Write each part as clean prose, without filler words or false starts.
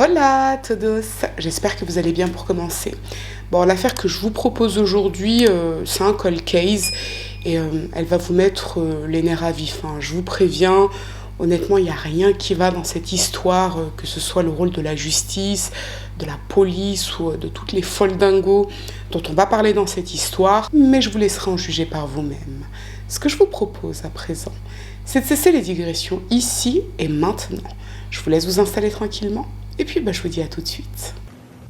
Hola a todos, j'espère que vous allez bien pour commencer. Bon, l'affaire que je vous propose aujourd'hui, c'est un cold case et elle va vous mettre les nerfs à vif, hein. Je vous préviens, honnêtement, il n'y a rien qui va dans cette histoire, que ce soit le rôle de la justice, de la police ou de toutes les folles dingos dont on va parler dans cette histoire, mais je vous laisserai en juger par vous-même. Ce que je vous propose à présent, c'est de cesser les digressions ici et maintenant. Je vous laisse vous installer tranquillement. Et puis, je vous dis à tout de suite.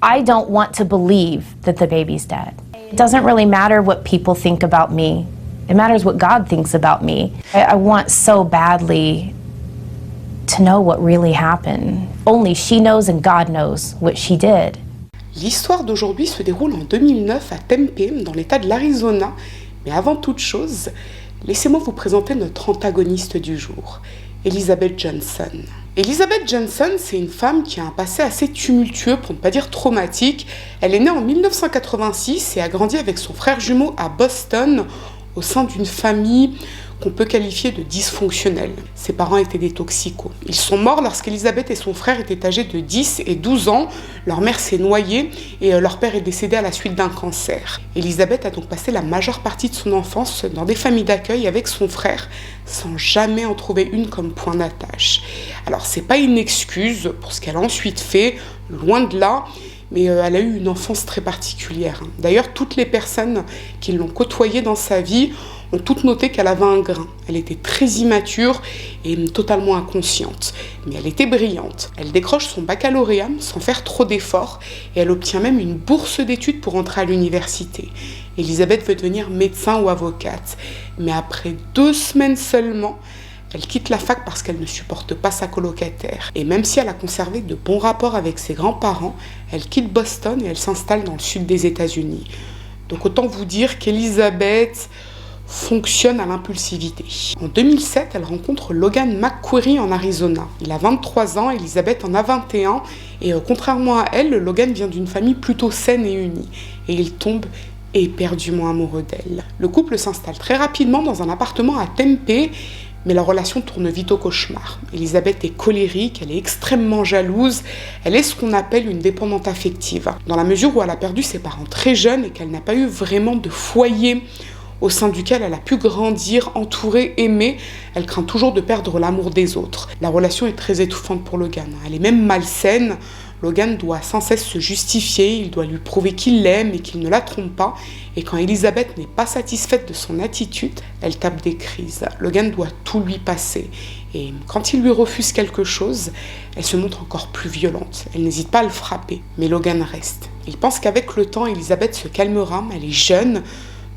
I don't want to believe that the baby's dead. It doesn't really matter what people think about me. It matters what God thinks about me. I want so badly to know what really happened. Only she knows and God knows what she did. L'histoire d'aujourd'hui se déroule en 2009 à Tempe, dans l'état de l'Arizona. Mais avant toute chose, laissez-moi vous présenter notre antagoniste du jour, Elizabeth Johnson. Elizabeth Johnson, c'est une femme qui a un passé assez tumultueux, pour ne pas dire traumatique. Elle est née en 1986 et a grandi avec son frère jumeau à Boston, au sein d'une famille qu'on peut qualifier de dysfonctionnelle. Ses parents étaient des toxicos. Ils sont morts lorsqu'Elizabeth et son frère étaient âgés de 10 et 12 ans. Leur mère s'est noyée et leur père est décédé à la suite d'un cancer. Elizabeth a donc passé la majeure partie de son enfance dans des familles d'accueil avec son frère, sans jamais en trouver une comme point d'attache. Alors c'est pas une excuse pour ce qu'elle a ensuite fait, loin de là, mais elle a eu une enfance très particulière. D'ailleurs, toutes les personnes qui l'ont côtoyée dans sa vie ont toutes noté qu'elle avait un grain. Elle était très immature et totalement inconsciente. Mais elle était brillante. Elle décroche son baccalauréat sans faire trop d'efforts et elle obtient même une bourse d'études pour entrer à l'université. Elizabeth veut devenir médecin ou avocate. Mais après 2 semaines seulement, elle quitte la fac parce qu'elle ne supporte pas sa colocataire. Et même si elle a conservé de bons rapports avec ses grands-parents, elle quitte Boston et elle s'installe dans le sud des États-Unis. Donc autant vous dire qu'Elizabeth fonctionne à l'impulsivité. En 2007, elle rencontre Logan McQuarrie en Arizona. Il a 23 ans, Elizabeth en a 21, et contrairement à elle, Logan vient d'une famille plutôt saine et unie. Et il tombe éperdument amoureux d'elle. Le couple s'installe très rapidement dans un appartement à Tempe, mais la relation tourne vite au cauchemar. Elizabeth est colérique, elle est extrêmement jalouse, elle est ce qu'on appelle une dépendante affective, dans la mesure où elle a perdu ses parents très jeunes et qu'elle n'a pas eu vraiment de foyer au sein duquel elle a pu grandir, entourée, aimée. Elle craint toujours de perdre l'amour des autres. La relation est très étouffante pour Logan, elle est même malsaine. Logan doit sans cesse se justifier, il doit lui prouver qu'il l'aime et qu'il ne la trompe pas. Et quand Elizabeth n'est pas satisfaite de son attitude, elle tape des crises. Logan doit tout lui passer. Et quand il lui refuse quelque chose, elle se montre encore plus violente. Elle n'hésite pas à le frapper. Mais Logan reste. Il pense qu'avec le temps, Elizabeth se calmera, elle est jeune.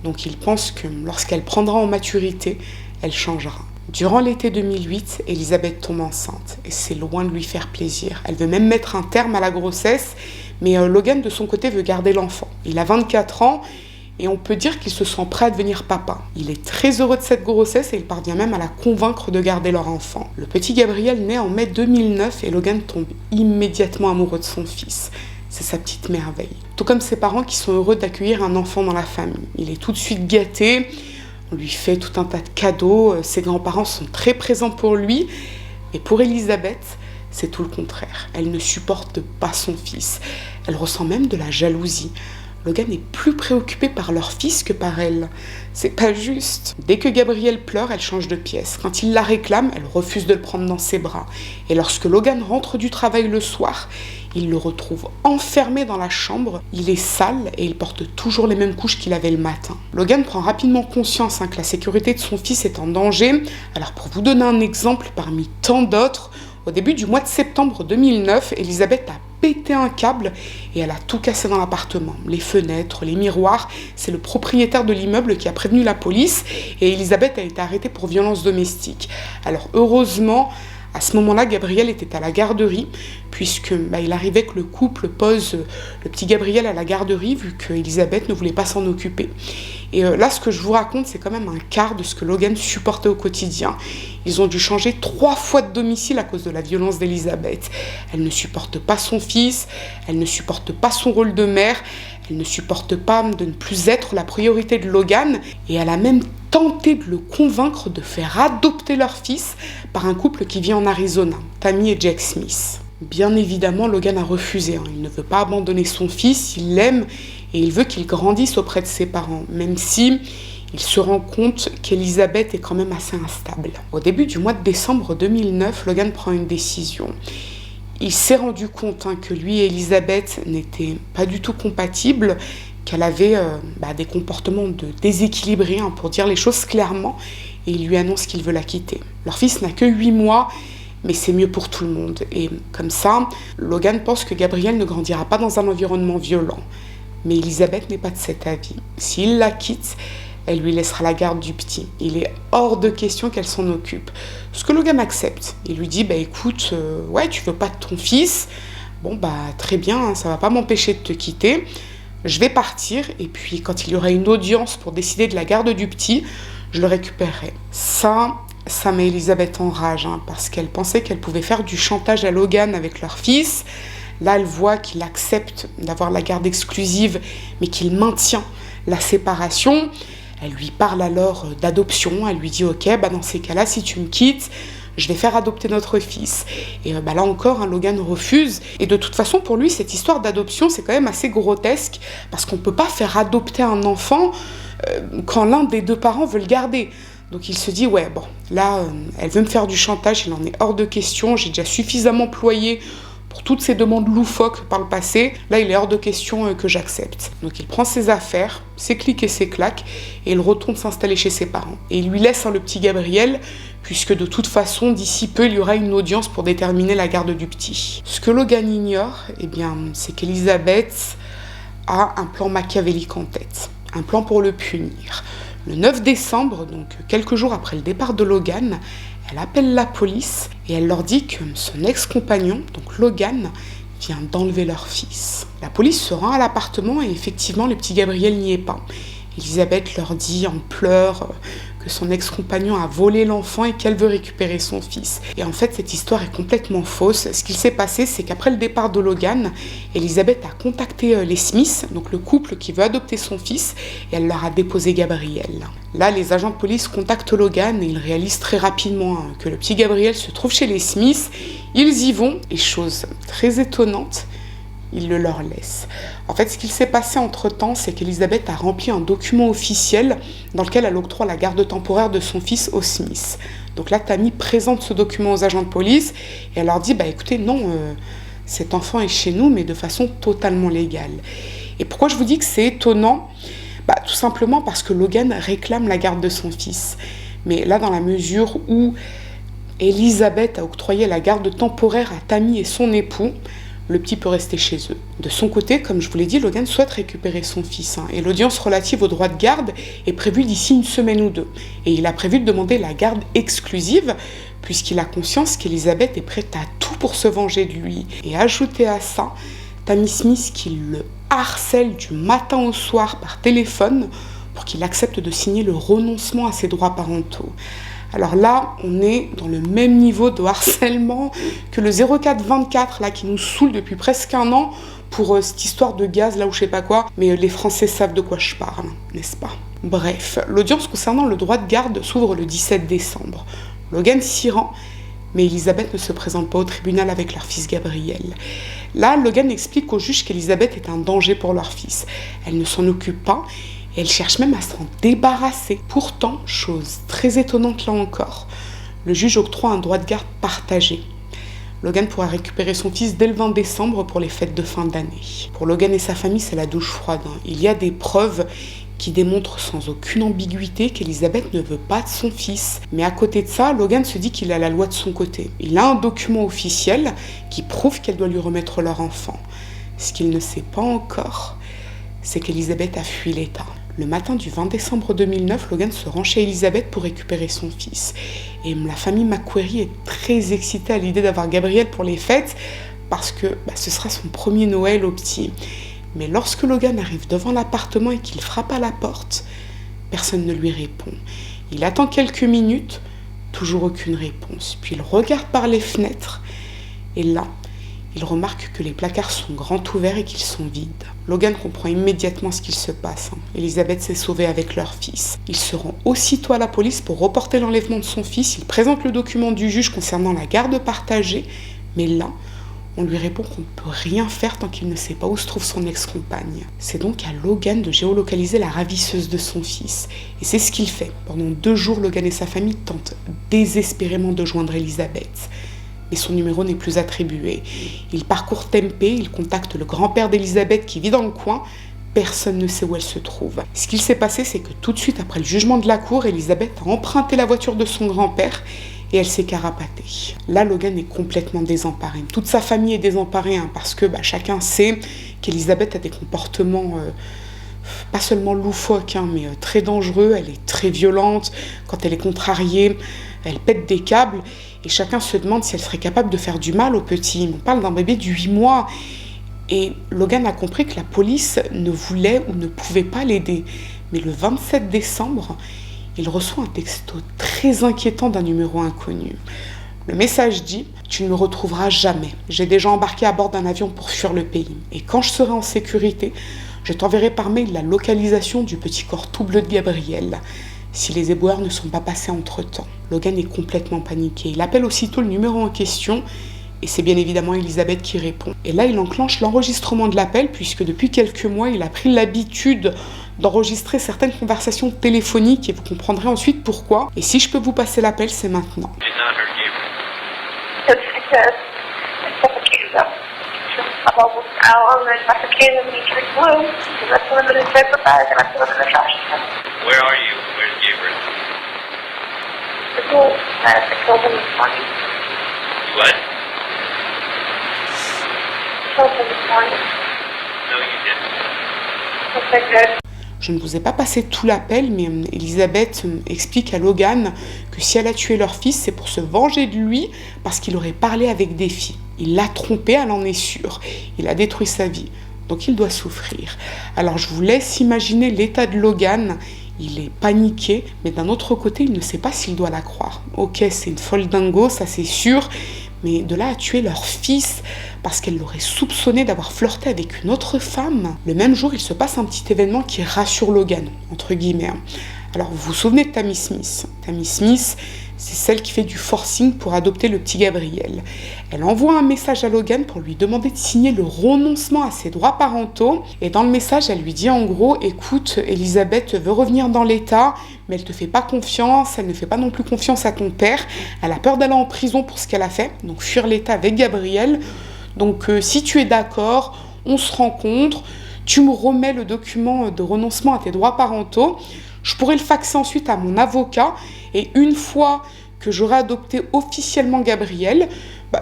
Donc il pense que lorsqu'elle prendra en maturité, elle changera. Durant l'été 2008, Elizabeth tombe enceinte et c'est loin de lui faire plaisir. Elle veut même mettre un terme à la grossesse, mais Logan de son côté veut garder l'enfant. Il a 24 ans et on peut dire qu'il se sent prêt à devenir papa. Il est très heureux de cette grossesse et il parvient même à la convaincre de garder leur enfant. Le petit Gabriel naît en mai 2009 et Logan tombe immédiatement amoureux de son fils. C'est sa petite merveille. Tout comme ses parents qui sont heureux d'accueillir un enfant dans la famille. Il est tout de suite gâté, on lui fait tout un tas de cadeaux, ses grands-parents sont très présents pour lui. Et pour Elizabeth, c'est tout le contraire. Elle ne supporte pas son fils. Elle ressent même de la jalousie. Logan est plus préoccupé par leur fils que par elle. C'est pas juste. Dès que Gabriel pleure, elle change de pièce. Quand il la réclame, elle refuse de le prendre dans ses bras. Et lorsque Logan rentre du travail le soir, il le retrouve enfermé dans la chambre. Il est sale et il porte toujours les mêmes couches qu'il avait le matin. Logan prend rapidement conscience que la sécurité de son fils est en danger. Alors pour vous donner un exemple parmi tant d'autres, au début du mois de septembre 2009, Elizabeth a pété un câble et elle a tout cassé dans l'appartement. Les fenêtres, les miroirs, c'est le propriétaire de l'immeuble qui a prévenu la police et Elizabeth a été arrêtée pour violence domestique. Alors heureusement, à ce moment-là, Gabriel était à la garderie, puisque il arrivait que le couple pose le petit Gabriel à la garderie, vu qu'Elizabeth ne voulait pas s'en occuper. Et là, ce que je vous raconte, c'est quand même un quart de ce que Logan supportait au quotidien. Ils ont dû changer 3 fois de domicile à cause de la violence d'Elizabeth. Elle ne supporte pas son fils, elle ne supporte pas son rôle de mère, elle ne supporte pas de ne plus être la priorité de Logan, et elle a même tenté de le convaincre de faire adopter leur fils par un couple qui vit en Arizona, Tammy et Jack Smith. Bien évidemment, Logan a refusé. Il ne veut pas abandonner son fils, il l'aime et il veut qu'il grandisse auprès de ses parents, même si il se rend compte qu'Elizabeth est quand même assez instable. Au début du mois de décembre 2009, Logan prend une décision. Il s'est rendu compte que lui et Elizabeth n'étaient pas du tout compatibles, qu'elle avait des comportements de déséquilibrés, pour dire les choses clairement, et il lui annonce qu'il veut la quitter. Leur fils n'a que 8 mois, mais c'est mieux pour tout le monde. Et comme ça, Logan pense que Gabrielle ne grandira pas dans un environnement violent. Mais Elizabeth n'est pas de cet avis. S'il la quitte, elle lui laissera la garde du petit. Il est hors de question qu'elle s'en occupe. Ce que Logan accepte. Il lui dit, écoute, tu veux pas de ton fils, très bien, ça va pas m'empêcher de te quitter. Je vais partir, et puis quand il y aura une audience pour décider de la garde du petit, je le récupérerai. Ça met Elizabeth en rage, parce qu'elle pensait qu'elle pouvait faire du chantage à Logan avec leur fils. Là, elle voit qu'il accepte d'avoir la garde exclusive, mais qu'il maintient la séparation. Elle lui parle alors d'adoption. Elle lui dit « Ok, dans ces cas-là, si tu me quittes, je vais faire adopter notre fils. » Et là encore, Logan refuse. Et de toute façon, pour lui, cette histoire d'adoption, c'est quand même assez grotesque, parce qu'on ne peut pas faire adopter un enfant quand l'un des deux parents veut le garder. Donc il se dit, elle veut me faire du chantage, il en est hors de question, j'ai déjà suffisamment ployé pour toutes ces demandes loufoques par le passé, là il est hors de question que j'accepte. Donc il prend ses affaires, ses clics et ses claques, et il retourne s'installer chez ses parents. Et il lui laisse le petit Gabriel, puisque de toute façon, d'ici peu, il y aura une audience pour déterminer la garde du petit. Ce que Logan ignore, c'est qu'Elizabeth a un plan machiavélique en tête, un plan pour le punir. Le 9 décembre, donc quelques jours après le départ de Logan, elle appelle la police et elle leur dit que son ex-compagnon, donc Logan, vient d'enlever leur fils. La police se rend à l'appartement et effectivement, le petit Gabriel n'y est pas. Elisabeth leur dit en pleurs que son ex-compagnon a volé l'enfant et qu'elle veut récupérer son fils. Et en fait, cette histoire est complètement fausse. Ce qu'il s'est passé, c'est qu'après le départ de Logan, Elisabeth a contacté les Smith, donc le couple qui veut adopter son fils, et elle leur a déposé Gabriel. Là, les agents de police contactent Logan et ils réalisent très rapidement que le petit Gabriel se trouve chez les Smith. Ils y vont, et chose très étonnante, ils le leur laissent. En fait, ce qu'il s'est passé entre-temps, c'est qu'Elisabeth a rempli un document officiel dans lequel elle octroie la garde temporaire de son fils aux Smith. Donc là, Tammy présente ce document aux agents de police et elle leur dit, écoutez, non, cet enfant est chez nous, mais de façon totalement légale. Et pourquoi je vous dis que c'est étonnant ? Tout simplement parce que Logan réclame la garde de son fils. Mais là, dans la mesure où Elisabeth a octroyé la garde temporaire à Tammy et son époux, le petit peut rester chez eux. De son côté, comme je vous l'ai dit, Logan souhaite récupérer son fils. Et l'audience relative au droit de garde est prévue d'ici une semaine ou deux. Et il a prévu de demander la garde exclusive, puisqu'il a conscience qu'Elisabeth est prête à tout pour se venger de lui. Et ajouté à ça, Tammy Smith qui le harcèle du matin au soir par téléphone pour qu'il accepte de signer le renoncement à ses droits parentaux. Alors là, on est dans le même niveau de harcèlement que le 0424 là, qui nous saoule depuis presque un an pour cette histoire de gaz là ou je sais pas quoi. Mais les Français savent de quoi je parle, n'est-ce pas ? Bref, l'audience concernant le droit de garde s'ouvre le 17 décembre. Logan s'y rend, mais Elisabeth ne se présente pas au tribunal avec leur fils Gabriel. Là, Logan explique au juge qu'Elisabeth est un danger pour leur fils. Elle ne s'en occupe pas. Et elle cherche même à s'en débarrasser. Pourtant, chose très étonnante là encore, le juge octroie un droit de garde partagé. Logan pourra récupérer son fils dès le 20 décembre pour les fêtes de fin d'année. Pour Logan et sa famille, c'est la douche froide. Il y a des preuves qui démontrent sans aucune ambiguïté qu'Elisabeth ne veut pas de son fils. Mais à côté de ça, Logan se dit qu'il a la loi de son côté. Il a un document officiel qui prouve qu'elle doit lui remettre leur enfant. Ce qu'il ne sait pas encore, c'est qu'Elisabeth a fui l'État. Le matin du 20 décembre 2009, Logan se rend chez Elisabeth pour récupérer son fils. Et la famille McQuarrie est très excitée à l'idée d'avoir Gabriel pour les fêtes parce que ce sera son premier Noël au petit. Mais lorsque Logan arrive devant l'appartement et qu'il frappe à la porte, personne ne lui répond. Il attend quelques minutes, toujours aucune réponse. Puis il regarde par les fenêtres et là, il remarque que les placards sont grands ouverts et qu'ils sont vides. Logan comprend immédiatement ce qu'il se passe. Elisabeth s'est sauvée avec leur fils. Il se rend aussitôt à la police pour reporter l'enlèvement de son fils. Il présente le document du juge concernant la garde partagée. Mais là, On lui répond qu'on ne peut rien faire tant qu'il ne sait pas où se trouve son ex-compagne. C'est donc à Logan de géolocaliser la ravisseuse de son fils. Et c'est ce qu'il fait. Pendant 2 jours, Logan et sa famille tentent désespérément de joindre Elizabeth. Mais son numéro n'est plus attribué. Il parcourt Tempe, il contacte le grand-père d'Elizabeth qui vit dans le coin. Personne ne sait où elle se trouve. Ce qu'il s'est passé, c'est que tout de suite après le jugement de la cour, Elizabeth a emprunté la voiture de son grand-père et elle s'est carapatée. Là, Logan est complètement désemparé. Toute sa famille est désemparée parce que chacun sait qu'Elizabeth a des comportements pas seulement loufoques, mais très dangereux. Elle est très violente. Quand elle est contrariée, elle pète des câbles. Et chacun se demande si elle serait capable de faire du mal au petit. On parle d'un bébé de 8 mois. Et Logan a compris que la police ne voulait ou ne pouvait pas l'aider. Mais le 27 décembre, il reçoit un texto très inquiétant d'un numéro inconnu. Le message dit « Tu ne me retrouveras jamais. J'ai déjà embarqué à bord d'un avion pour fuir le pays. Et quand je serai en sécurité, je t'enverrai par mail la localisation du petit corps tout bleu de Gabriel, si les éboueurs ne sont pas passés entre-temps. » Logan est complètement paniqué. Il appelle aussitôt le numéro en question et c'est bien évidemment Elizabeth qui répond. Et là, il enclenche l'enregistrement de l'appel puisque depuis quelques mois, il a pris l'habitude d'enregistrer certaines conversations téléphoniques et vous comprendrez ensuite pourquoi. Et si je peux vous passer l'appel, c'est maintenant. Where are you? Where's Gabriel? What? No, you didn't. Je ne vous ai pas passé tout l'appel, mais Elizabeth explique à Logan que si elle a tué leur fils, c'est pour se venger de lui parce qu'il aurait parlé avec des filles. Il l'a trompée, elle en est sûre. Il a détruit sa vie, donc il doit souffrir. Alors je vous laisse imaginer l'état de Logan. Il est paniqué, mais d'un autre côté, il ne sait pas s'il doit la croire. Ok, c'est une folle dingo, ça c'est sûr, mais de là à tuer leur fils parce qu'elle l'aurait soupçonné d'avoir flirté avec une autre femme. Le même jour, il se passe un petit événement qui rassure Logan, entre guillemets. Alors, vous vous souvenez de Tammy Smith? Tammy Smith, c'est celle qui fait du forcing pour adopter le petit Gabriel. Elle envoie un message à Logan pour lui demander de signer le renoncement à ses droits parentaux. Et dans le message, elle lui dit en gros, écoute, Elizabeth veut revenir dans l'État, mais elle te fait pas confiance, elle ne fait pas non plus confiance à ton père. Elle a peur d'aller en prison pour ce qu'elle a fait, donc fuir l'État avec Gabriel. Donc si tu es d'accord, on se rencontre, tu me remets le document de renoncement à tes droits parentaux. Je pourrai le faxer ensuite à mon avocat et une fois que j'aurai adopté officiellement Gabriel,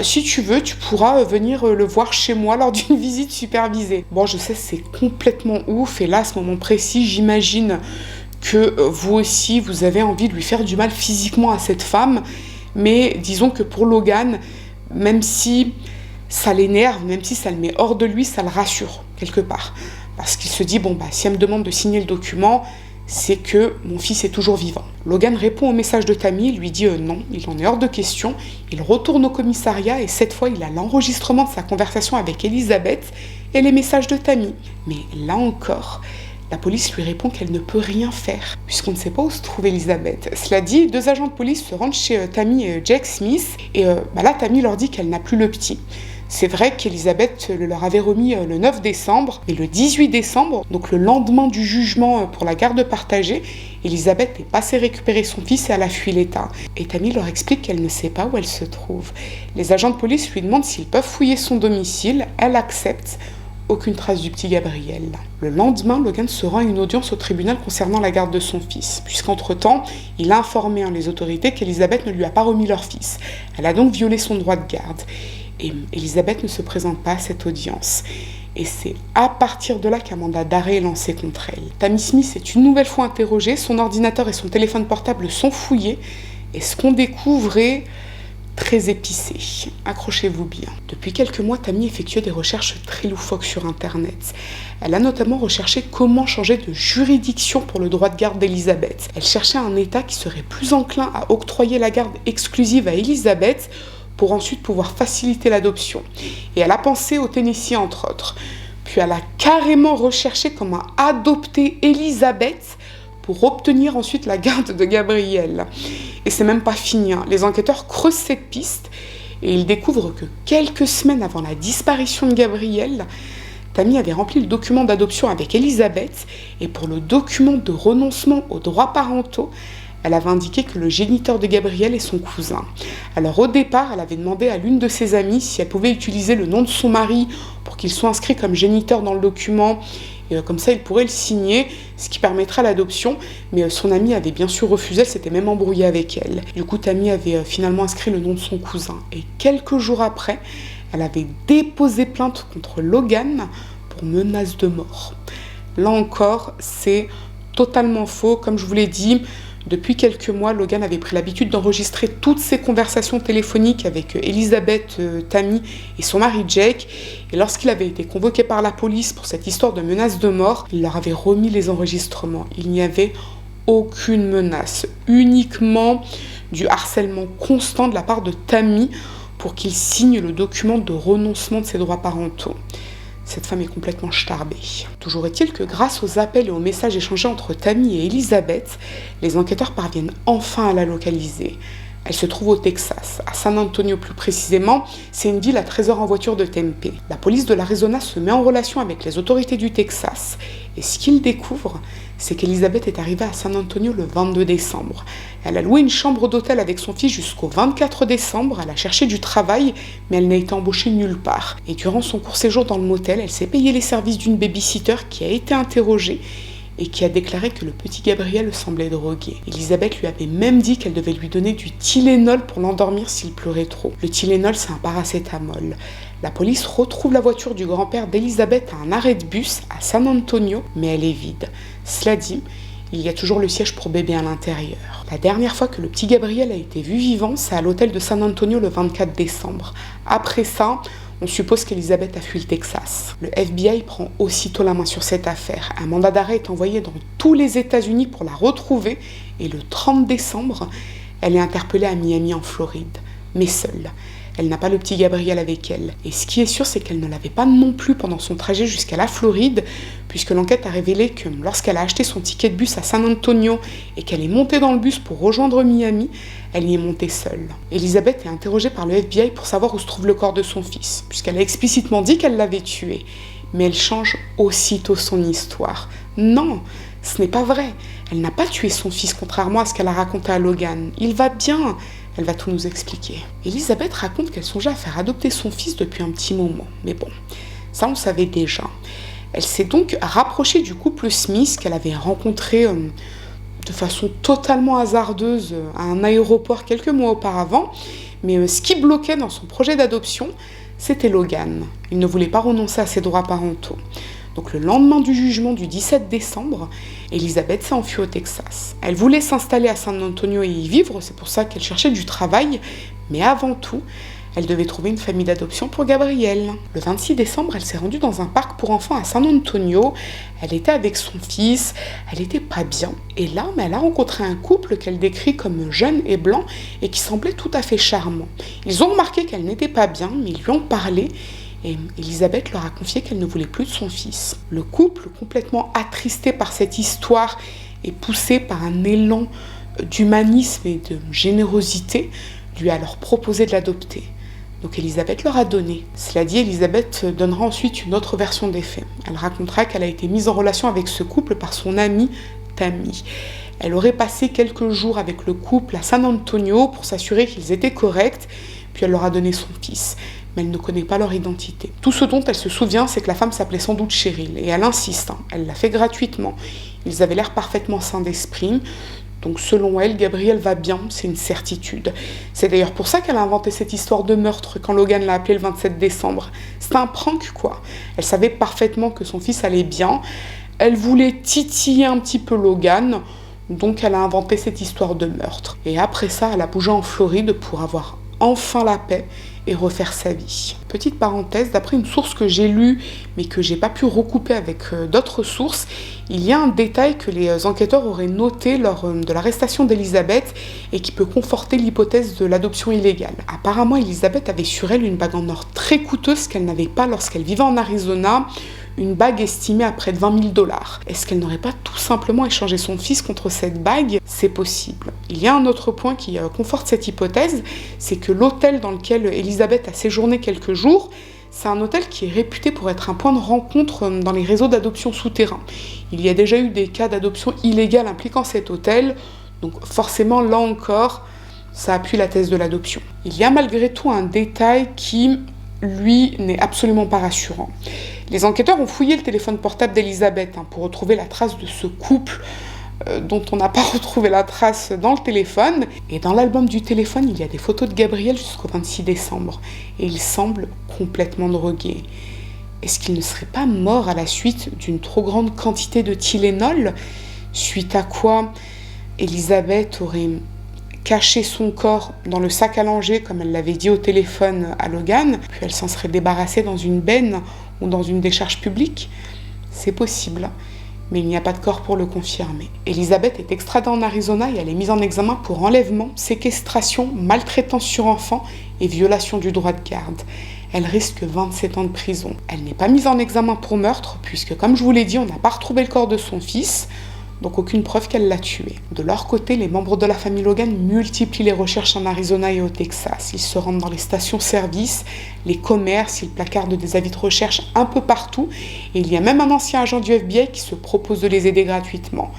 si tu veux, tu pourras venir le voir chez moi lors d'une visite supervisée. Bon, je sais, c'est complètement ouf et là, à ce moment précis, j'imagine que vous aussi, vous avez envie de lui faire du mal physiquement à cette femme, mais disons que pour Logan, même si ça l'énerve, même si ça le met hors de lui, ça le rassure quelque part. Parce qu'il se dit, si elle me demande de signer le document, c'est que mon fils est toujours vivant. Logan répond au message de Tammy, lui dit non, il en est hors de question. Il retourne au commissariat et cette fois, il a l'enregistrement de sa conversation avec Elizabeth et les messages de Tammy. Mais là encore, la police lui répond qu'elle ne peut rien faire, puisqu'on ne sait pas où se trouve Elizabeth. Cela dit, 2 agents de police se rendent chez Tammy et Jack Smith, et là, Tammy leur dit qu'elle n'a plus le petit. C'est vrai qu'Elizabeth le leur avait remis le 9 décembre, et le 18 décembre, donc le lendemain du jugement pour la garde partagée, Elizabeth est passée récupérer son fils et elle a fui l'État. Et Tammy leur explique qu'elle ne sait pas où elle se trouve. Les agents de police lui demandent s'ils peuvent fouiller son domicile, elle accepte. Aucune trace du petit Gabriel. Le lendemain, Logan se rend à une audience au tribunal concernant la garde de son fils, puisqu'entre-temps, il a informé les autorités qu'Elizabeth ne lui a pas remis leur fils. Elle a donc violé son droit de garde. Et Elizabeth ne se présente pas à cette audience. Et c'est à partir de là qu'un mandat d'arrêt est lancé contre elle. Tammy Smith est une nouvelle fois interrogée, son ordinateur et son téléphone portable sont fouillés, et ce qu'on découvre est très épicé. Accrochez-vous bien. Depuis quelques mois, Tammy effectuait des recherches très loufoques sur Internet. Elle a notamment recherché comment changer de juridiction pour le droit de garde d'Elizabeth. Elle cherchait un État qui serait plus enclin à octroyer la garde exclusive à Elizabeth pour ensuite pouvoir faciliter l'adoption. Et elle a pensé au Tennessee, entre autres. Puis elle a carrément recherché comment adopter Elizabeth pour obtenir ensuite la garde de Gabriel. Et c'est même pas fini, Les enquêteurs creusent cette piste et il découvre que quelques semaines avant la disparition de Gabriel, Tammy avait rempli le document d'adoption avec Elisabeth et pour le document de renoncement aux droits parentaux, elle avait indiqué que le géniteur de Gabriel est son cousin. Alors au départ, elle avait demandé à l'une de ses amies si elle pouvait utiliser le nom de son mari pour qu'il soit inscrit comme géniteur dans le document. Et comme ça, il pourrait le signer, ce qui permettrait l'adoption. Mais son amie avait bien sûr refusé, elle s'était même embrouillée avec elle. Du coup, Tammy avait finalement inscrit le nom de son cousin. Et quelques jours après, elle avait déposé plainte contre Logan pour menace de mort. Là encore, c'est totalement faux. Comme je vous l'ai dit, depuis quelques mois, Logan avait pris l'habitude d'enregistrer toutes ses conversations téléphoniques avec Elisabeth, Tammy et son mari Jake. Et lorsqu'il avait été convoqué par la police pour cette histoire de menace de mort, il leur avait remis les enregistrements. Il n'y avait aucune menace, uniquement du harcèlement constant de la part de Tammy pour qu'il signe le document de renoncement de ses droits parentaux. Cette femme est complètement starbée. Toujours est-il que grâce aux appels et aux messages échangés entre Tammy et Elisabeth, les enquêteurs parviennent enfin à la localiser. Elle se trouve au Texas, à San Antonio plus précisément, c'est une ville à 13 heures en voiture de Tempe. La police de l'Arizona se met en relation avec les autorités du Texas et ce qu'ils découvrent, c'est qu'Elisabeth est arrivée à San Antonio le 22 décembre. Elle a loué une chambre d'hôtel avec son fils jusqu'au 24 décembre, elle a cherché du travail, mais elle n'a été embauchée nulle part. Et durant son court séjour dans le motel, elle s'est payé les services d'une babysitter qui a été interrogée et qui a déclaré que le petit Gabriel semblait drogué. Elisabeth lui avait même dit qu'elle devait lui donner du Tylenol pour l'endormir s'il pleurait trop. Le Tylenol, c'est un paracétamol. La police retrouve la voiture du grand-père d'Elisabeth à un arrêt de bus à San Antonio, mais elle est vide. Cela dit, il y a toujours le siège pour bébé à l'intérieur. La dernière fois que le petit Gabriel a été vu vivant, c'est à l'hôtel de San Antonio le 24 décembre. Après ça, on suppose qu'Elisabeth a fui le Texas. Le FBI prend aussitôt la main sur cette affaire. Un mandat d'arrêt est envoyé dans tous les États-Unis pour la retrouver et le 30 décembre, elle est interpellée à Miami en Floride, mais seule. Elle n'a pas le petit Gabriel avec elle. Et ce qui est sûr, c'est qu'elle ne l'avait pas non plus pendant son trajet jusqu'à la Floride, puisque l'enquête a révélé que lorsqu'elle a acheté son ticket de bus à San Antonio et qu'elle est montée dans le bus pour rejoindre Miami, elle y est montée seule. Elisabeth est interrogée par le FBI pour savoir où se trouve le corps de son fils, puisqu'elle a explicitement dit qu'elle l'avait tué. Mais elle change aussitôt son histoire. Non, ce n'est pas vrai. Elle n'a pas tué son fils, contrairement à ce qu'elle a raconté à Logan. Il va bien. Elle va tout nous expliquer. Elisabeth raconte qu'elle songeait à faire adopter son fils depuis un petit moment. Mais bon, ça on savait déjà. Elle s'est donc rapprochée du couple Smith qu'elle avait rencontré de façon totalement hasardeuse à un aéroport quelques mois auparavant. Mais ce qui bloquait dans son projet d'adoption, c'était Logan. Il ne voulait pas renoncer à ses droits parentaux. Donc le lendemain du jugement du 17 décembre, Elisabeth s'est enfuie au Texas. Elle voulait s'installer à San Antonio et y vivre, c'est pour ça qu'elle cherchait du travail, mais avant tout, elle devait trouver une famille d'adoption pour Gabriel. Le 26 décembre, elle s'est rendue dans un parc pour enfants à San Antonio. Elle était avec son fils, elle était pas bien. Et là, elle a rencontré un couple qu'elle décrit comme jeune et blanc et qui semblait tout à fait charmant. Ils ont remarqué qu'elle n'était pas bien, mais ils lui ont parlé. Et Elisabeth leur a confié qu'elle ne voulait plus de son fils. Le couple, complètement attristé par cette histoire et poussé par un élan d'humanisme et de générosité, lui a alors proposé de l'adopter. Donc Elisabeth leur a donné. Cela dit, Elisabeth donnera ensuite une autre version des faits. Elle racontera qu'elle a été mise en relation avec ce couple par son amie Tammy. Elle aurait passé quelques jours avec le couple à San Antonio pour s'assurer qu'ils étaient corrects, puis elle leur a donné son fils. Mais elle ne connaît pas leur identité. Tout ce dont elle se souvient, c'est que la femme s'appelait sans doute Cheryl, et elle insiste, elle l'a fait gratuitement. Ils avaient l'air parfaitement sains d'esprit, donc selon elle, Gabriel va bien, c'est une certitude. C'est d'ailleurs pour ça qu'elle a inventé cette histoire de meurtre quand Logan l'a appelée le 27 décembre. C'était un prank, quoi. Elle savait parfaitement que son fils allait bien, elle voulait titiller un petit peu Logan, donc elle a inventé cette histoire de meurtre. Et après ça, elle a bougé en Floride pour avoir enfin la paix et refaire sa vie. Petite parenthèse, d'après une source que j'ai lue, mais que j'ai pas pu recouper avec d'autres sources, il y a un détail que les enquêteurs auraient noté lors de l'arrestation d'Elisabeth et qui peut conforter l'hypothèse de l'adoption illégale. Apparemment, Elisabeth avait sur elle une bague en or très coûteuse qu'elle n'avait pas lorsqu'elle vivait en Arizona, une bague estimée à près de 20 000 $. Est-ce qu'elle n'aurait pas tout simplement échangé son fils contre cette bague? C'est possible. Il y a un autre point qui conforte cette hypothèse, c'est que l'hôtel dans lequel Elizabeth a séjourné quelques jours, c'est un hôtel qui est réputé pour être un point de rencontre dans les réseaux d'adoption souterrains. Il y a déjà eu des cas d'adoption illégale impliquant cet hôtel, donc forcément, là encore, ça appuie la thèse de l'adoption. Il y a malgré tout un détail qui, lui, n'est absolument pas rassurant. Les enquêteurs ont fouillé le téléphone portable d'Elizabeth pour retrouver la trace de ce couple dont on n'a pas retrouvé la trace dans le téléphone. Et dans l'album du téléphone, il y a des photos de Gabriel jusqu'au 26 décembre. Et il semble complètement drogué. Est-ce qu'il ne serait pas mort à la suite d'une trop grande quantité de Tylenol, suite à quoi Elizabeth aurait caché son corps dans le sac à langer, comme elle l'avait dit au téléphone à Logan, puis elle s'en serait débarrassée dans une benne ou dans une décharge publique? C'est possible, mais il n'y a pas de corps pour le confirmer. Elizabeth est extradée en Arizona et elle est mise en examen pour enlèvement, séquestration, maltraitance sur enfant et violation du droit de garde. Elle risque 27 ans de prison. Elle n'est pas mise en examen pour meurtre, puisque comme je vous l'ai dit, on n'a pas retrouvé le corps de son fils, donc aucune preuve qu'elle l'a tué. De leur côté, les membres de la famille Logan multiplient les recherches en Arizona et au Texas. Ils se rendent dans les stations-service, les commerces, ils placardent des avis de recherche un peu partout, et il y a même un ancien agent du FBI qui se propose de les aider gratuitement.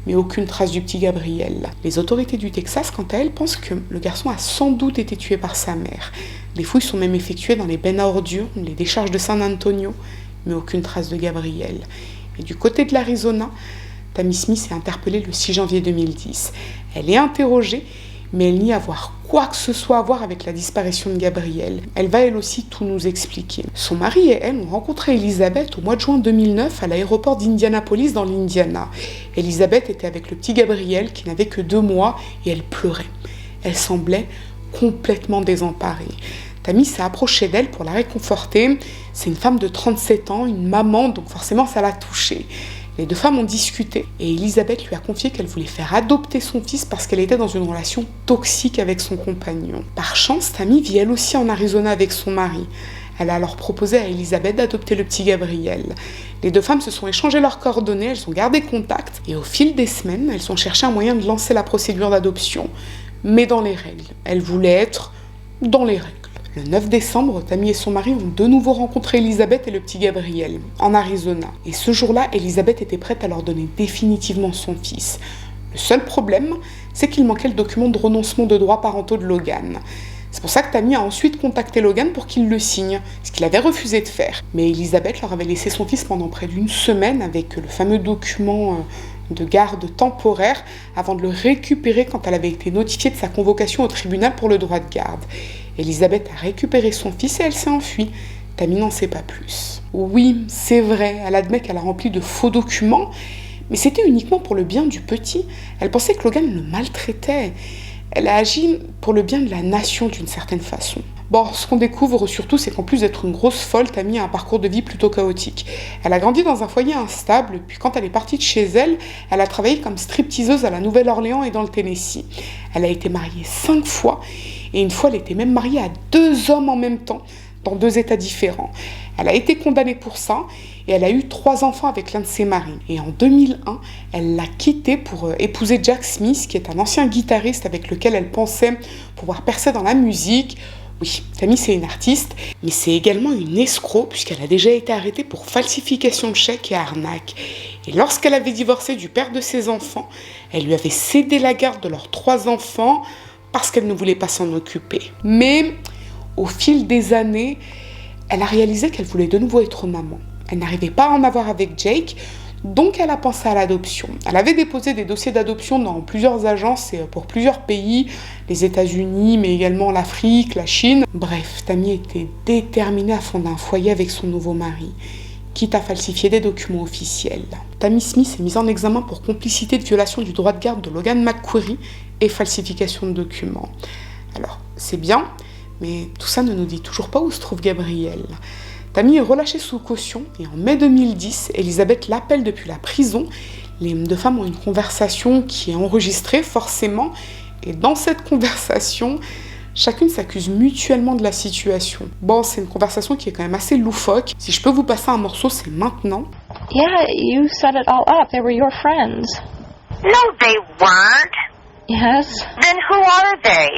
Mais aucune trace du petit Gabriel. Les autorités du Texas, quant à elles, pensent que le garçon a sans doute été tué par sa mère. Les fouilles sont même effectuées dans les bennes à ordures, les décharges de San Antonio, mais aucune trace de Gabriel. Et du côté de l'Arizona, Tammy Smith est interpellée le 6 janvier 2010. Elle est interrogée, mais elle nie avoir quoi que ce soit à voir avec la disparition de Gabriel. Elle va elle aussi tout nous expliquer. Son mari et elle ont rencontré Elizabeth au mois de juin 2009 à l'aéroport d'Indianapolis dans l'Indiana. Elizabeth était avec le petit Gabriel qui n'avait que 2 mois et elle pleurait. Elle semblait complètement désemparée. Tammy s'est approchée d'elle pour la réconforter. C'est une femme de 37 ans, une maman, donc forcément ça l'a touchée. Les 2 femmes ont discuté et Elizabeth lui a confié qu'elle voulait faire adopter son fils parce qu'elle était dans une relation toxique avec son compagnon. Par chance, Tammy vit elle aussi en Arizona avec son mari. Elle a alors proposé à Elizabeth d'adopter le petit Gabriel. Les 2 femmes se sont échangées leurs coordonnées, elles ont gardé contact et au fil des semaines, elles ont cherché un moyen de lancer la procédure d'adoption. Mais dans les règles. Elles voulaient être dans les règles. Le 9 décembre, Tammy et son mari ont de nouveau rencontré Elizabeth et le petit Gabriel, en Arizona. Et ce jour-là, Elizabeth était prête à leur donner définitivement son fils. Le seul problème, c'est qu'il manquait le document de renoncement de droits parentaux de Logan. C'est pour ça que Tammy a ensuite contacté Logan pour qu'il le signe, ce qu'il avait refusé de faire. Mais Elizabeth leur avait laissé son fils pendant près d'1 semaine avec le fameux document de garde temporaire avant de le récupérer quand elle avait été notifiée de sa convocation au tribunal pour le droit de garde. Elizabeth a récupéré son fils et elle s'est enfuie. Tammy n'en sait pas plus. Oui, c'est vrai, elle admet qu'elle a rempli de faux documents, mais c'était uniquement pour le bien du petit. Elle pensait que Logan le maltraitait. Elle a agi pour le bien de la nation d'une certaine façon. Bon, ce qu'on découvre surtout, c'est qu'en plus d'être une grosse folle, Tammy a un parcours de vie plutôt chaotique. Elle a grandi dans un foyer instable, puis quand elle est partie de chez elle, elle a travaillé comme stripteaseuse à la Nouvelle-Orléans et dans le Tennessee. Elle a été mariée 5 fois, et une fois elle était même mariée à 2 hommes en même temps, dans 2 états différents. Elle a été condamnée pour ça, et elle a eu 3 enfants avec l'un de ses maris. Et en 2001, elle l'a quitté pour épouser Jack Smith, qui est un ancien guitariste avec lequel elle pensait pouvoir percer dans la musique. Oui, Tammy c'est une artiste, mais c'est également une escroc puisqu'elle a déjà été arrêtée pour falsification de chèques et arnaque. Et lorsqu'elle avait divorcé du père de ses enfants, elle lui avait cédé la garde de leurs 3 enfants parce qu'elle ne voulait pas s'en occuper. Mais au fil des années, elle a réalisé qu'elle voulait de nouveau être maman. Elle n'arrivait pas à en avoir avec Jake, donc elle a pensé à l'adoption. Elle avait déposé des dossiers d'adoption dans plusieurs agences et pour plusieurs pays, les États-Unis, mais également l'Afrique, la Chine. Bref, Tammy était déterminée à fonder un foyer avec son nouveau mari, quitte à falsifier des documents officiels. Tammy Smith est mise en examen pour complicité de violation du droit de garde de Logan McQuarrie et falsification de documents. Alors, c'est bien, mais tout ça ne nous dit toujours pas où se trouve Gabriel. Tammy est relâchée sous caution et en mai 2010, Elizabeth l'appelle depuis la prison. Les 2 femmes ont une conversation qui est enregistrée forcément et dans cette conversation, Chacune s'accuse mutuellement de la situation. Bon, c'est une conversation qui est quand même assez loufoque. Si je peux vous passer un morceau, c'est maintenant. Yeah, you set it all up. They were your friends. No, they weren't. Yes? Then who are they?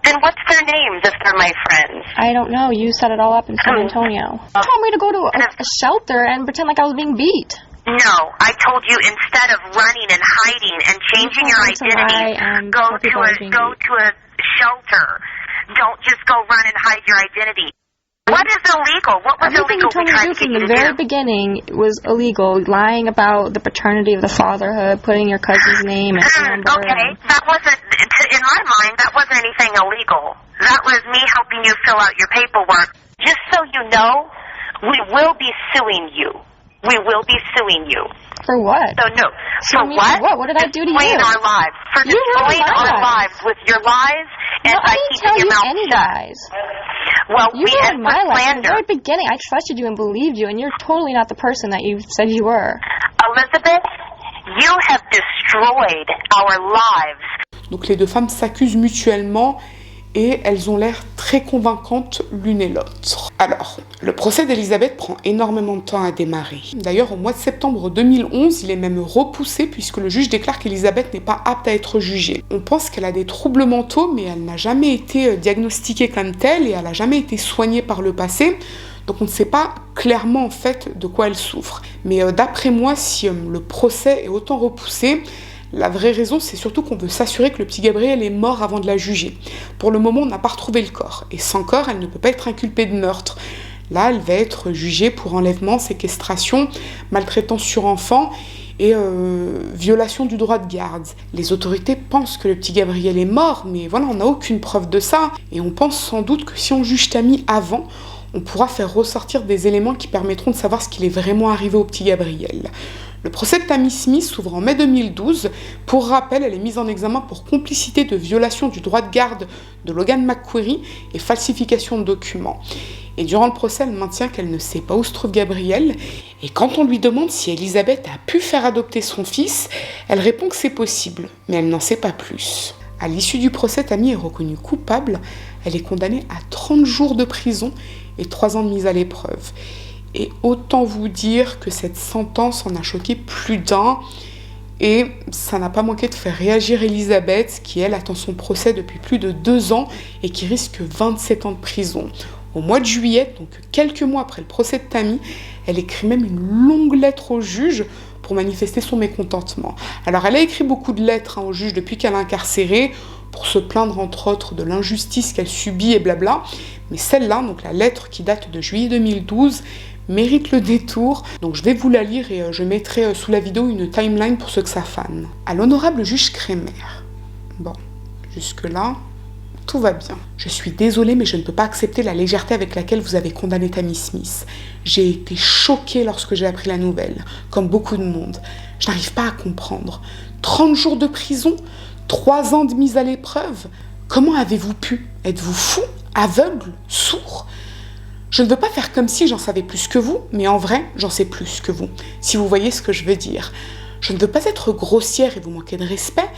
Then what's their names if they're my friends? I don't know. You set it all up in San Antonio. You told me to go to a shelter and pretend like I was being beat. No, I told you instead of running and hiding and changing your identity, go to a shelter. Don't just go run and hide your identity. What is illegal? What was Everything illegal you told me to do from the very beginning was illegal. Lying about the paternity of the fatherhood, putting your cousin's name and number. Okay, that wasn't, in my mind, that wasn't anything illegal. That was me helping you fill out your paperwork. Just so you know, we will be suing you. We will be suing you. For what? So no. For what? What? What did I do to you? Destroying our lives. For destroying our lives with your lies and by keeping your mouth shut. I didn't tell you any lies. Well, you ruined my life from the very beginning. I trusted you and believed you, and you're totally not the person that you said you were. Elizabeth, you have destroyed our lives. Donc les deux femmes s'accusent mutuellement et elles ont l'air très convaincantes l'une et l'autre. Alors, le procès d'Elizabeth prend énormément de temps à démarrer. D'ailleurs, au mois de septembre 2011, il est même repoussé puisque le juge déclare qu'Elizabeth n'est pas apte à être jugée. On pense qu'elle a des troubles mentaux, mais elle n'a jamais été diagnostiquée comme telle et elle n'a jamais été soignée par le passé. Donc on ne sait pas clairement en fait de quoi elle souffre. Mais d'après moi, si le procès est autant repoussé, la vraie raison, c'est surtout qu'on veut s'assurer que le petit Gabriel est mort avant de la juger. Pour le moment, on n'a pas retrouvé le corps. Et sans corps, elle ne peut pas être inculpée de meurtre. Là, elle va être jugée pour enlèvement, séquestration, maltraitance sur enfant et violation du droit de garde. Les autorités pensent que le petit Gabriel est mort, mais voilà, on n'a aucune preuve de ça. Et on pense sans doute que si on juge Tammy avant, on pourra faire ressortir des éléments qui permettront de savoir ce qu'il est vraiment arrivé au petit Gabriel. Le procès de Tammy Smith s'ouvre en mai 2012. Pour rappel, elle est mise en examen pour complicité de violation du droit de garde de Logan McQuarrie et falsification de documents. Et durant le procès, elle maintient qu'elle ne sait pas où se trouve Gabriel. Et quand on lui demande si Elizabeth a pu faire adopter son fils, elle répond que c'est possible, mais elle n'en sait pas plus. À l'issue du procès, Tammy est reconnue coupable. Elle est condamnée à 30 jours de prison et 3 ans de mise à l'épreuve. Et autant vous dire que cette sentence en a choqué plus d'un. Et ça n'a pas manqué de faire réagir Elizabeth, qui elle attend son procès depuis plus de 2 ans et qui risque 27 ans de prison. Au mois de juillet, donc quelques mois après le procès de Tammy, elle écrit même une longue lettre au juge pour manifester son mécontentement. Alors elle a écrit beaucoup de lettres au juge depuis qu'elle est incarcérée, pour se plaindre entre autres de l'injustice qu'elle subit et blabla. Mais celle-là, donc la lettre qui date de juillet 2012, mérite le détour, donc je vais vous la lire et je mettrai sous la vidéo une timeline pour ceux que ça fan. À l'honorable juge Kremer. Bon, jusque-là, tout va bien. Je suis désolée, mais je ne peux pas accepter la légèreté avec laquelle vous avez condamné Tammy Smith. J'ai été choquée lorsque j'ai appris la nouvelle, comme beaucoup de monde. Je n'arrive pas à comprendre. 30 jours de prison, 3 ans de mise à l'épreuve. Comment avez-vous pu? Êtes-vous fou? Aveugle? Sourd? Je ne veux pas faire comme si j'en savais plus que vous, mais en vrai, j'en sais plus que vous, si vous voyez ce que je veux dire. Je ne veux pas être grossière et vous manquer de respect,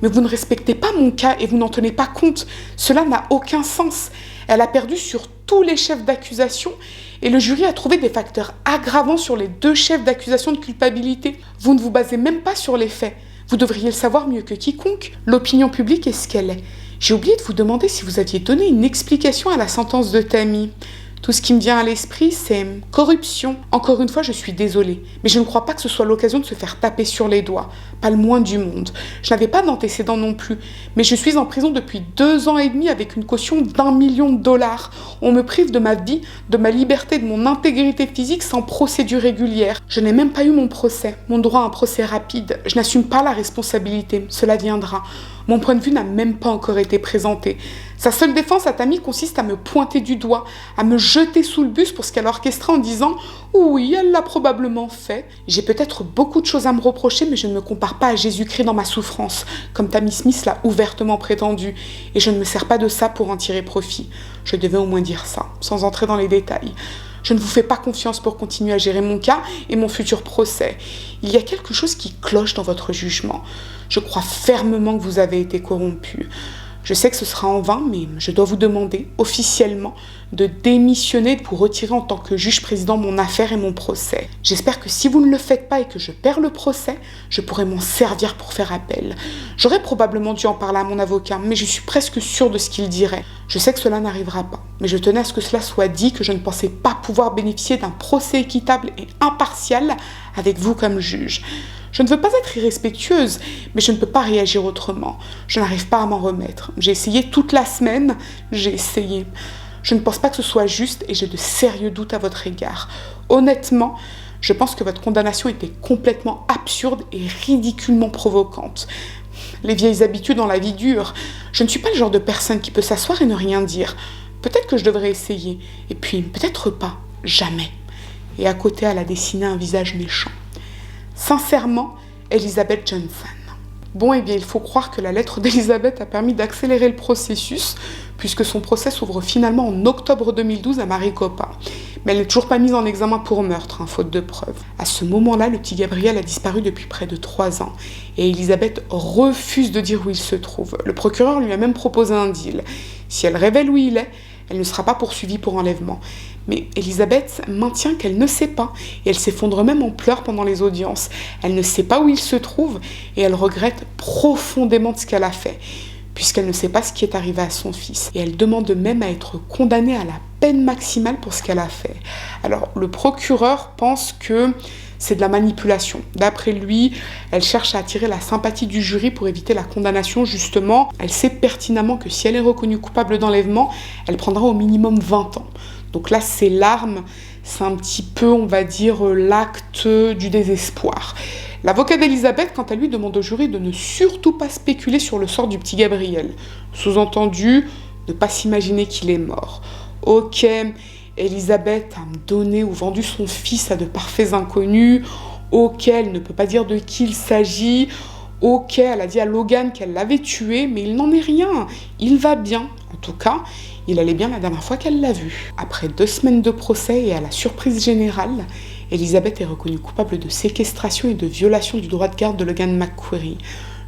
mais vous ne respectez pas mon cas et vous n'en tenez pas compte. Cela n'a aucun sens. Elle a perdu sur tous les chefs d'accusation et le jury a trouvé des facteurs aggravants sur les 2 chefs d'accusation de culpabilité. Vous ne vous basez même pas sur les faits. Vous devriez le savoir mieux que quiconque. L'opinion publique est ce qu'elle est. J'ai oublié de vous demander si vous aviez donné une explication à la sentence de Tammy. Tout ce qui me vient à l'esprit, c'est corruption. Encore une fois, je suis désolée, mais je ne crois pas que ce soit l'occasion de se faire taper sur les doigts. Pas le moins du monde. Je n'avais pas d'antécédents non plus, mais je suis en prison depuis 2 ans et demi avec une caution d'1 million de dollars. On me prive de ma vie, de ma liberté, de mon intégrité physique sans procédure régulière. Je n'ai même pas eu mon procès, mon droit à un procès rapide. Je n'assume pas la responsabilité, cela viendra. Mon point de vue n'a même pas encore été présenté. Sa seule défense à Tammy consiste à me pointer du doigt, à me jeter sous le bus pour ce qu'elle a orchestré en disant « Oui, elle l'a probablement fait. » J'ai peut-être beaucoup de choses à me reprocher, mais je ne me compare pas à Jésus-Christ dans ma souffrance, comme Tammy Smith l'a ouvertement prétendu, et je ne me sers pas de ça pour en tirer profit. Je devais au moins dire ça, sans entrer dans les détails. Je ne vous fais pas confiance pour continuer à gérer mon cas et mon futur procès. Il y a quelque chose qui cloche dans votre jugement. Je crois fermement que vous avez été corrompu. Je sais que ce sera en vain, mais je dois vous demander officiellement de démissionner et de vous retirer en tant que juge-président mon affaire et mon procès. J'espère que si vous ne le faites pas et que je perds le procès, je pourrai m'en servir pour faire appel. J'aurais probablement dû en parler à mon avocat, mais je suis presque sûre de ce qu'il dirait. Je sais que cela n'arrivera pas, mais je tenais à ce que cela soit dit, que je ne pensais pas pouvoir bénéficier d'un procès équitable et impartial avec vous comme juge. Je ne veux pas être irrespectueuse, mais je ne peux pas réagir autrement. Je n'arrive pas à m'en remettre. J'ai essayé toute la semaine, j'ai essayé. Je ne pense pas que ce soit juste et j'ai de sérieux doutes à votre égard. Honnêtement, je pense que votre condamnation était complètement absurde et ridiculement provocante. Les vieilles habitudes dans la vie dure. Je ne suis pas le genre de personne qui peut s'asseoir et ne rien dire. Peut-être que je devrais essayer, et puis peut-être pas, jamais. Et à côté, elle a dessiné un visage méchant. Sincèrement, Elizabeth Johnson. Bon, eh bien, il faut croire que la lettre d'Elizabeth a permis d'accélérer le processus, puisque son procès s'ouvre finalement en octobre 2012 à Maricopa. Mais elle n'est toujours pas mise en examen pour meurtre, faute de preuves. À ce moment-là, le petit Gabriel a disparu depuis près de 3 ans, et Elizabeth refuse de dire où il se trouve. Le procureur lui a même proposé un deal. Si elle révèle où il est, elle ne sera pas poursuivie pour enlèvement. Mais Elizabeth maintient qu'elle ne sait pas, et elle s'effondre même en pleurs pendant les audiences. Elle ne sait pas où il se trouve, et elle regrette profondément de ce qu'elle a fait, puisqu'elle ne sait pas ce qui est arrivé à son fils. Et elle demande même à être condamnée à la peine maximale pour ce qu'elle a fait. Alors, le procureur pense que c'est de la manipulation. D'après lui, elle cherche à attirer la sympathie du jury pour éviter la condamnation, justement. Elle sait pertinemment que si elle est reconnue coupable d'enlèvement, elle prendra au minimum 20 ans. Donc là, ses larmes, c'est un petit peu, on va dire, l'acte du désespoir. L'avocat d'Elizabeth, quant à lui, demande au jury de ne surtout pas spéculer sur le sort du petit Gabriel. Sous-entendu, ne pas s'imaginer qu'il est mort. Ok, Elizabeth a donné ou vendu son fils à de parfaits inconnus. Ok, elle ne peut pas dire de qui il s'agit. Ok, elle a dit à Logan qu'elle l'avait tué, mais il n'en est rien. Il va bien. En tout cas, il allait bien la dernière fois qu'elle l'a vu. Après 2 semaines de procès et à la surprise générale, Elizabeth est reconnue coupable de séquestration et de violation du droit de garde de Logan McQuarrie.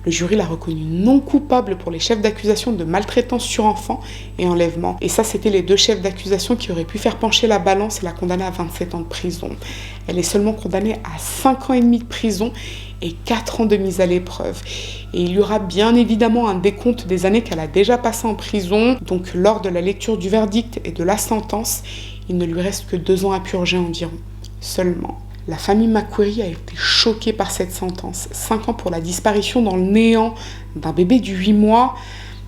Le jury l'a reconnue non coupable pour les chefs d'accusation de maltraitance sur enfant et enlèvement. Et ça, c'était les 2 chefs d'accusation qui auraient pu faire pencher la balance et la condamner à 27 ans de prison. Elle est seulement condamnée à 5 ans et demi de prison et 4 ans de mise à l'épreuve. Et il y aura bien évidemment un décompte des années qu'elle a déjà passées en prison. Donc lors de la lecture du verdict et de la sentence, il ne lui reste que 2 ans à purger environ. Seulement. La famille McQuarrie a été choquée par cette sentence. 5 ans pour la disparition dans le néant d'un bébé de 8 mois,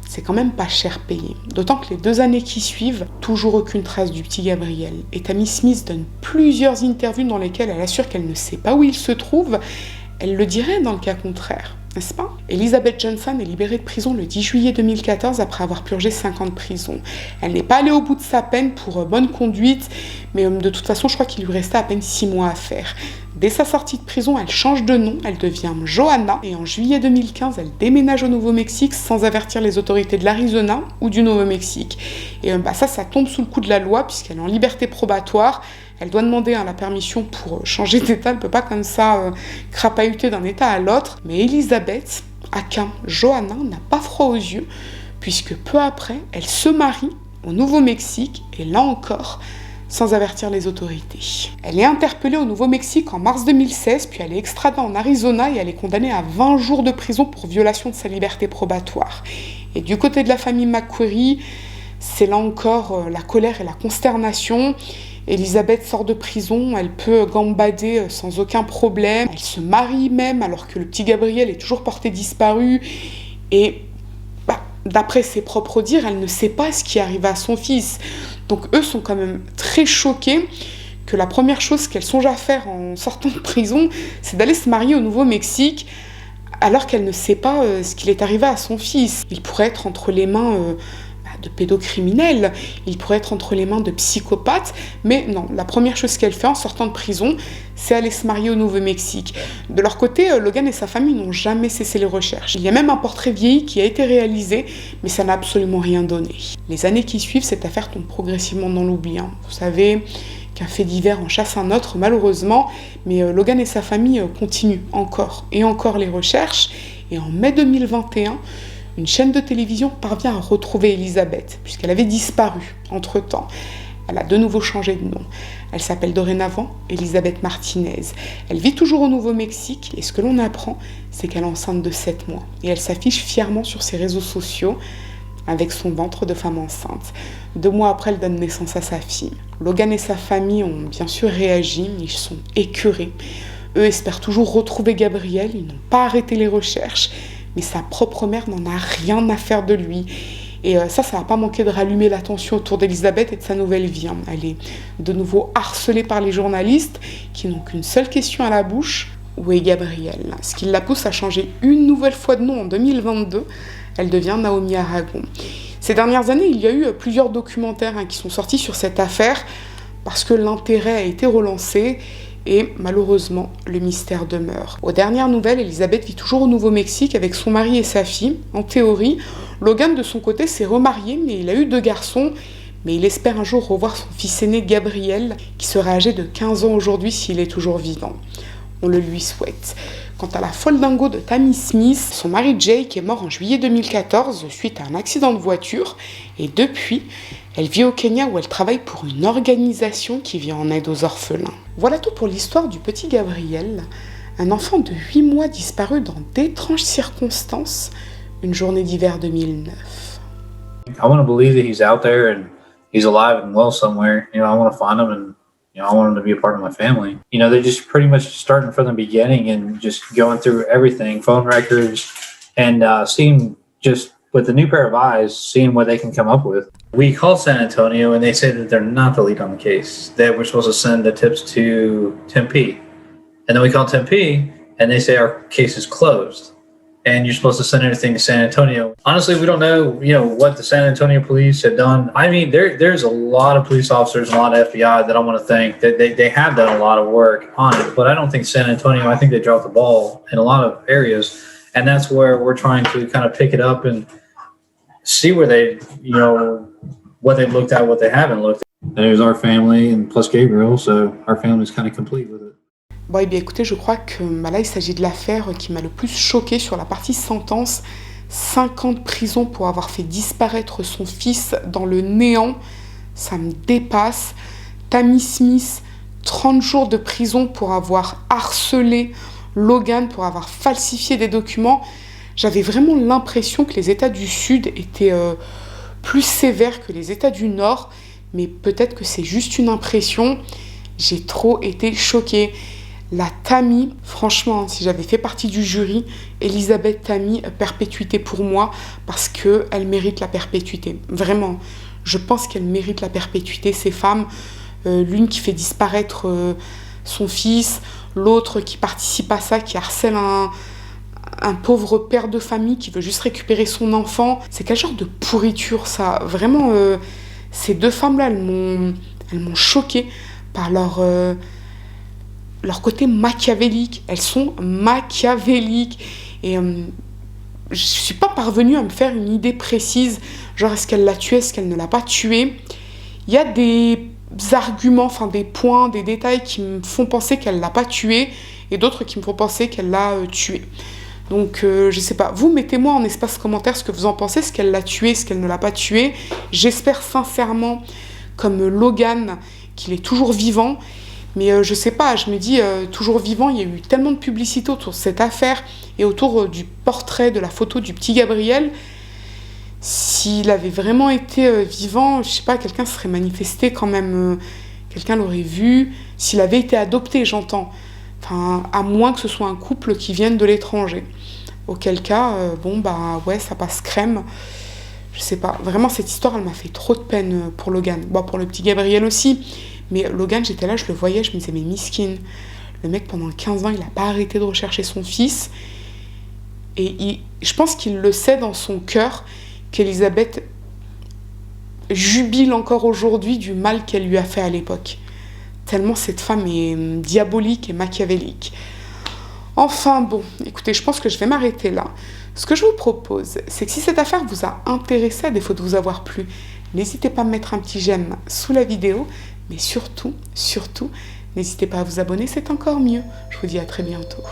c'est quand même pas cher payé. D'autant que les 2 années qui suivent, toujours aucune trace du petit Gabriel. Et Tammy Smith donne plusieurs interviews dans lesquelles elle assure qu'elle ne sait pas où il se trouve. Elle le dirait dans le cas contraire, n'est-ce pas? Elizabeth Johnson est libérée de prison le 10 juillet 2014 après avoir purgé 5 ans de prison. Elle n'est pas allée au bout de sa peine pour bonne conduite, mais de toute façon, je crois qu'il lui restait à peine 6 mois à faire. Dès sa sortie de prison, elle change de nom, elle devient Johanna, et en juillet 2015, elle déménage au Nouveau-Mexique sans avertir les autorités de l'Arizona ou du Nouveau-Mexique. Et ça tombe sous le coup de la loi, puisqu'elle est en liberté probatoire. Elle doit demander la permission pour changer d'état, elle ne peut pas comme ça crapahuter d'un état à l'autre. Mais Elizabeth, aka Johanna, n'a pas froid aux yeux, puisque peu après, elle se marie au Nouveau-Mexique, et là encore, sans avertir les autorités. Elle est interpellée au Nouveau-Mexique en mars 2016, puis elle est extradée en Arizona et elle est condamnée à 20 jours de prison pour violation de sa liberté probatoire. Et du côté de la famille McQuarrie, c'est là encore la colère et la consternation. Elizabeth sort de prison, elle peut gambader sans aucun problème. Elle se marie même alors que le petit Gabriel est toujours porté disparu. Et d'après ses propres dires, elle ne sait pas ce qui arrive à son fils. Donc eux sont quand même très choqués que la première chose qu'elle songe à faire en sortant de prison, c'est d'aller se marier au Nouveau-Mexique alors qu'elle ne sait pas ce qu'il est arrivé à son fils. Il pourrait être entre les mains de pédocriminels, il pourrait être entre les mains de psychopathes, mais non, la première chose qu'elle fait en sortant de prison, c'est aller se marier au Nouveau-Mexique. De leur côté, Logan et sa famille n'ont jamais cessé les recherches. Il y a même un portrait vieilli qui a été réalisé, mais ça n'a absolument rien donné. Les années qui suivent, cette affaire tombe progressivement dans l'oubli. Vous savez qu'un fait divers en chasse un autre, malheureusement, mais Logan et sa famille continuent encore et encore les recherches, et en mai 2021, une chaîne de télévision parvient à retrouver Elisabeth, puisqu'elle avait disparu entre-temps. Elle a de nouveau changé de nom. Elle s'appelle dorénavant Elisabeth Martinez. Elle vit toujours au Nouveau-Mexique et ce que l'on apprend, c'est qu'elle est enceinte de 7 mois. Et elle s'affiche fièrement sur ses réseaux sociaux avec son ventre de femme enceinte. 2 mois après, elle donne naissance à sa fille. Logan et sa famille ont bien sûr réagi, ils sont écœurés. Eux espèrent toujours retrouver Gabriel, ils n'ont pas arrêté les recherches, mais sa propre mère n'en a rien à faire de lui. Et ça va pas manquer de rallumer l'attention autour d'Elisabeth et de sa nouvelle vie. Elle est de nouveau harcelée par les journalistes qui n'ont qu'une seule question à la bouche. Où est Gabriel? Ce qui la pousse à changer une nouvelle fois de nom en 2022. Elle devient Naomi Aragon. Ces dernières années, il y a eu plusieurs documentaires qui sont sortis sur cette affaire parce que l'intérêt a été relancé. Et malheureusement, le mystère demeure. Aux dernières nouvelles, Elisabeth vit toujours au Nouveau-Mexique avec son mari et sa fille. En théorie, Logan, de son côté, s'est remarié, mais il a eu 2 garçons. Mais il espère un jour revoir son fils aîné Gabriel, qui serait âgé de 15 ans aujourd'hui s'il est toujours vivant. On le lui souhaite. Quant à la folle dingo de Tammy Smith, son mari Jake est mort en juillet 2014 suite à un accident de voiture. Et depuis, elle vit au Kenya où elle travaille pour une organisation qui vient en aide aux orphelins. Voilà tout pour l'histoire du petit Gabriel, un enfant de 8 mois disparu dans d'étranges circonstances, une journée d'hiver 2009. I want to believe that he's out there and he's alive and well somewhere. I want to find him and I want him to be a part of my family. They're just pretty much starting from the beginning and just going through everything, phone records, and seeing just with a new pair of eyes, seeing what they can come up with. We called San Antonio and they say that they're not the lead on the case, that we're supposed to send the tips to Tempe. And then we called Tempe and they say our case is closed and you're supposed to send everything to San Antonio. Honestly, we don't know, what the San Antonio police have done. I mean, there's a lot of police officers and a lot of FBI that I want to thank that they have done a lot of work on it, but I don't think San Antonio, I think they dropped the ball in a lot of areas. And that's where we're trying to kind of pick it up and see where they, what they've looked at, what they haven't looked at. There's our family and plus Gabriel, so our family's kind of complete with it. Bon, eh bien écoutez, je crois que là, il s'agit de l'affaire qui m'a le plus choquée sur la partie sentence. 5 ans de prison pour avoir fait disparaître son fils dans le néant, ça me dépasse. Tammy Smith, 30 jours de prison pour avoir harcelé Logan, pour avoir falsifié des documents. J'avais vraiment l'impression que les États du Sud étaient plus sévères que les États du Nord, mais peut-être que c'est juste une impression. J'ai trop été choquée. La Tammy, franchement, si j'avais fait partie du jury, Elisabeth Tammy, perpétuité pour moi, parce qu'elle mérite la perpétuité. Vraiment, je pense qu'elle mérite la perpétuité, ces femmes. L'une qui fait disparaître son fils, l'autre qui participe à ça, qui harcèle un pauvre père de famille qui veut juste récupérer son enfant. C'est quel genre de pourriture, ça? Vraiment, ces 2 femmes-là, elles m'ont choquée par leur côté machiavélique. Elles sont machiavéliques. Et je suis pas parvenue à me faire une idée précise. Genre, est-ce qu'elle l'a tué, est-ce qu'elle ne l'a pas tué? Il y a des arguments, des points, des détails qui me font penser qu'elle l'a pas tué et d'autres qui me font penser qu'elle l'a tué. Donc, je sais pas. Vous, mettez-moi en espace commentaire ce que vous en pensez, ce qu'elle l'a tué, ce qu'elle ne l'a pas tué. J'espère sincèrement, comme Logan, qu'il est toujours vivant. Mais je sais pas, je me dis, toujours vivant, il y a eu tellement de publicité autour de cette affaire et autour du portrait, de la photo du petit Gabriel. S'il avait vraiment été vivant, je sais pas, quelqu'un se serait manifesté quand même, quelqu'un l'aurait vu. S'il avait été adopté, j'entends. À moins que ce soit un couple qui vienne de l'étranger. Auquel cas, ouais, ça passe crème. Je sais pas, vraiment cette histoire, elle m'a fait trop de peine pour Logan. Bon, pour le petit Gabriel aussi. Mais Logan, j'étais là, je le voyais, je me disais, mais miskin. Le mec, pendant 15 ans, il n'a pas arrêté de rechercher son fils. Et je pense qu'il le sait dans son cœur qu'Elisabeth jubile encore aujourd'hui du mal qu'elle lui a fait à l'époque. Tellement cette femme est diabolique et machiavélique. Enfin bon, écoutez, je pense que je vais m'arrêter là. Ce que je vous propose, c'est que si cette affaire vous a intéressé, à défaut de vous avoir plu, n'hésitez pas à mettre un petit j'aime sous la vidéo. Mais surtout, n'hésitez pas à vous abonner, c'est encore mieux. Je vous dis à très bientôt.